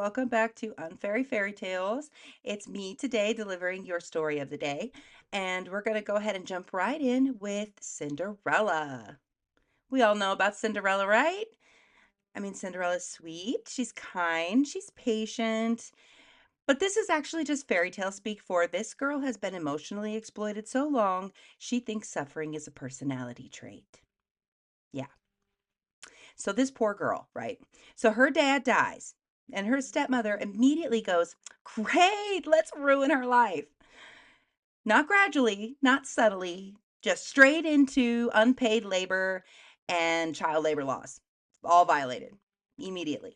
welcome back to Unfairy FairyTales. It's me today delivering your story of the day, and we're going to go ahead and jump right in with Cinderella. We all know about Cinderella, right? I mean, Cinderella's sweet, she's kind, she's patient, but this is actually just fairy tale speak for this girl has been emotionally exploited so long, she thinks suffering is a personality trait. Yeah. So this poor girl, right? So her dad dies, and her stepmother immediately goes, "Great, let's ruin her life." Not gradually, not subtly, just straight into unpaid labor and child labor laws, all violated immediately.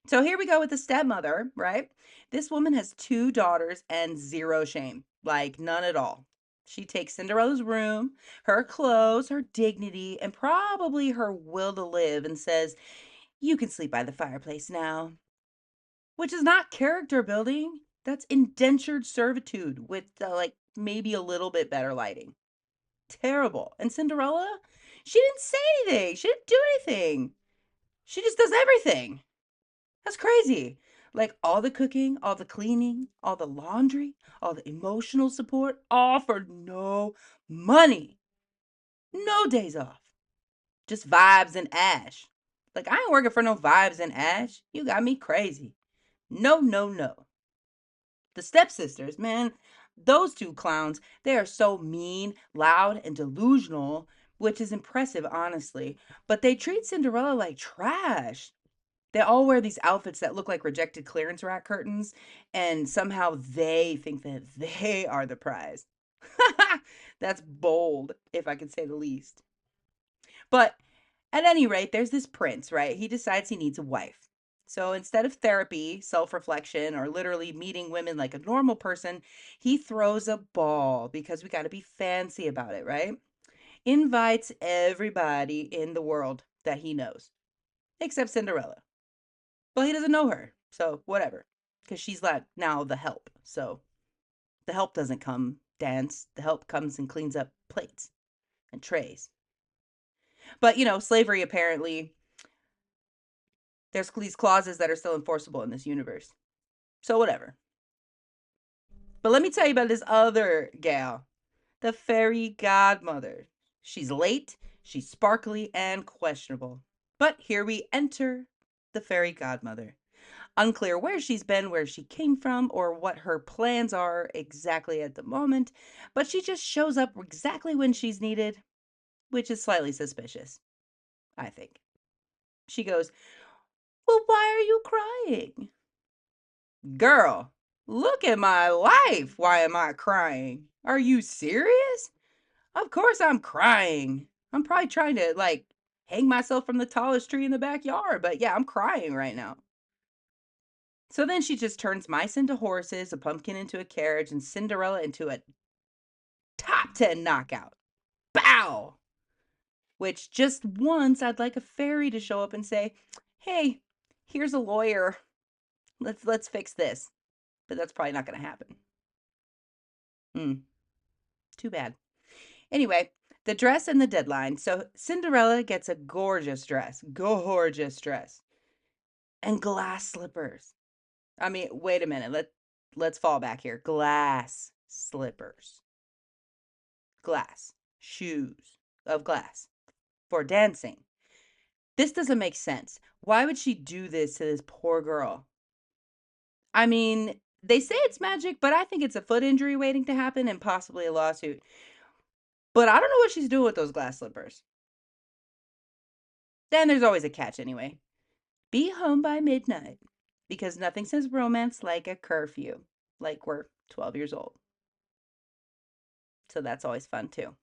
So here we go with the stepmother, right? This woman has two daughters and zero shame, like none at all. She takes Cinderella's room, her clothes, her dignity, and probably her will to live and says, "You can sleep by the fireplace now." Which is not character building. That's indentured servitude with like maybe a little bit better lighting. Terrible. And Cinderella, she didn't say anything. She didn't do anything. She just does everything. That's crazy. Like all the cooking, all the cleaning, all the laundry, all the emotional support, all for no money. No days off. Just vibes and ash. Like, I ain't working for no vibes and ash. You got me crazy. No, no, no. The stepsisters, man, those two clowns, they are so mean, loud, and delusional, which is impressive, honestly. But they treat Cinderella like trash. They all wear these outfits that look like rejected clearance rack curtains, and somehow they think that they are the prize. That's bold, if I can say the least. But at any rate, there's this prince, right? He decides he needs a wife. So instead of therapy, self reflection, or literally meeting women like a normal person, he throws a ball because we got to be fancy about it, right? Invites everybody in the world that he knows, except Cinderella. Well, he doesn't know her, so whatever, because she's like now the help. So the help doesn't come dance, the help comes and cleans up plates and trays. But slavery apparently, there's these clauses that are still enforceable in this universe. So whatever. But let me tell you about this other gal, the fairy godmother. She's late, she's sparkly and questionable. But here we enter the fairy godmother. Unclear where she's been, where she came from, or what her plans are exactly at the moment, but she just shows up exactly when she's needed, which is slightly suspicious, I think. She goes, "Well, why are you crying?" Girl, look at my life. Why am I crying? Are you serious? Of course I'm crying. I'm probably trying to, like, hang myself from the tallest tree in the backyard, but yeah, I'm crying right now. So then she just turns mice into horses, a pumpkin into a carriage, and Cinderella into a top 10 knockout. Bow! Which just once I'd like a fairy to show up and say, "Hey, here's a lawyer. Let's fix this." But that's probably not going to happen. Hmm. Too bad. Anyway, the dress and the deadline. So Cinderella gets a gorgeous dress, and glass slippers. I mean, wait a minute. Let's fall back here. Glass slippers. Glass shoes of glass for dancing. This doesn't make sense. Why would she do this to this poor girl? I mean, they say it's magic, but I think it's a foot injury waiting to happen and possibly a lawsuit. But I don't know what she's doing with those glass slippers. Then there's always a catch anyway. Be home by midnight, because nothing says romance like a curfew, like we're 12 years old. So that's always fun too.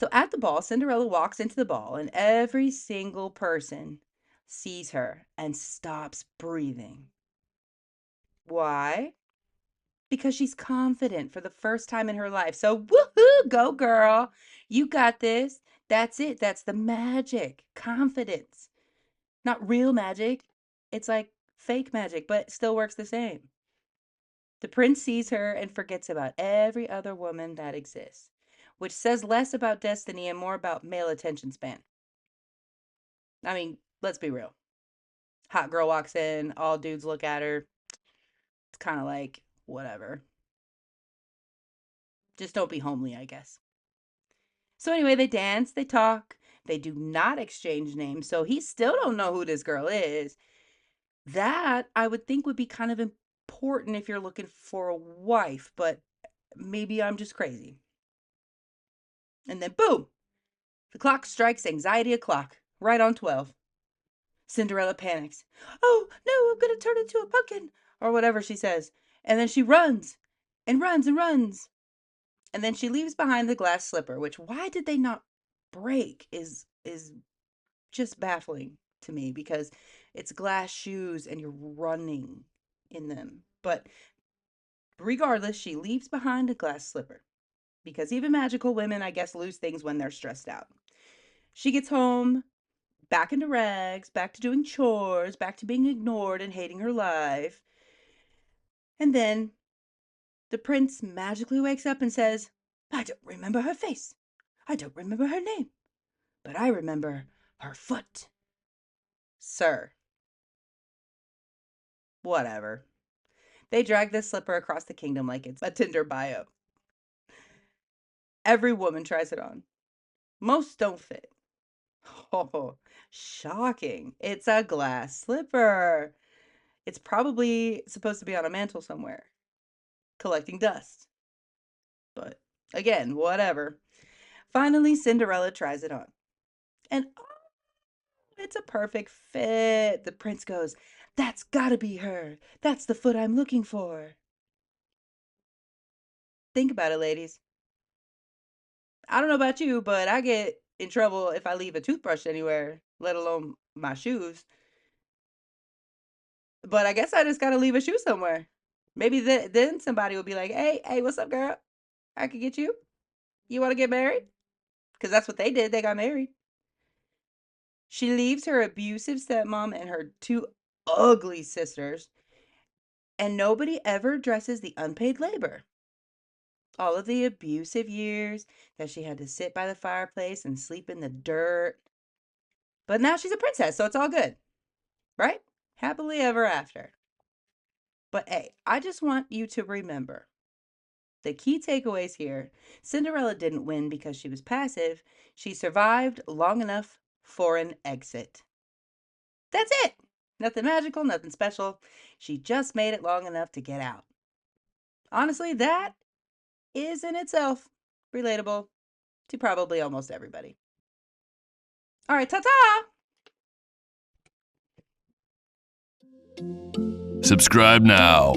So at the ball, Cinderella walks into the ball, and every single person sees her and stops breathing. Why? Because she's confident for the first time in her life. So, woohoo, go girl. You got this. That's it. That's the magic. Confidence. Not real magic. It's like fake magic, but still works the same. The prince sees her and forgets about every other woman that exists, which says less about destiny and more about male attention span. I mean, let's be real. Hot girl walks in, all dudes look at her. It's kind of like, whatever. Just don't be homely, I guess. So anyway, they dance, they talk. They do not exchange names, so he still don't know who this girl is. That I would think would be kind of important if you're looking for a wife, but maybe I'm just crazy. And then boom, the clock strikes anxiety o'clock, right on 12. Cinderella panics. Oh, no, I'm going to turn into a pumpkin, or whatever she says. And then she runs and runs and runs. And then she leaves behind the glass slipper, which why did they not break is just baffling to me because it's glass shoes and you're running in them. But regardless, she leaves behind a glass slipper because even magical women, I guess, lose things when they're stressed out. She gets home, back into rags, back to doing chores, back to being ignored and hating her life. And then the prince magically wakes up and says, I don't remember her face. I don't remember her name. But I remember her foot. Sir, whatever. They drag this slipper across the kingdom like it's a Tinder bio. Every woman tries it on. Most don't fit. Oh, shocking. It's a glass slipper. It's probably supposed to be on a mantle somewhere, collecting dust. But again, whatever. Finally, Cinderella tries it on. And oh, it's a perfect fit. The prince goes, That's gotta be her. That's the foot I'm looking for. Think about it, ladies. I don't know about you, but I get in trouble if I leave a toothbrush anywhere, let alone my shoes. But I guess I just gotta leave a shoe somewhere. Maybe then somebody will be like, hey, what's up, girl? I could get you. You want to get married? Because that's what they did. They got married. She leaves her abusive stepmom and her two ugly sisters, and nobody ever addresses the unpaid labor. All of the abusive years that she had to sit by the fireplace and sleep in the dirt. But now she's a princess, so it's all good, right? Happily ever after. But hey, I just want you to remember the key takeaways here. Cinderella didn't win because she was passive. She survived long enough for an exit. That's it. Nothing magical, nothing special. She just made it long enough to get out. Honestly, that is in itself relatable to probably almost everybody. All right, ta ta! Subscribe now.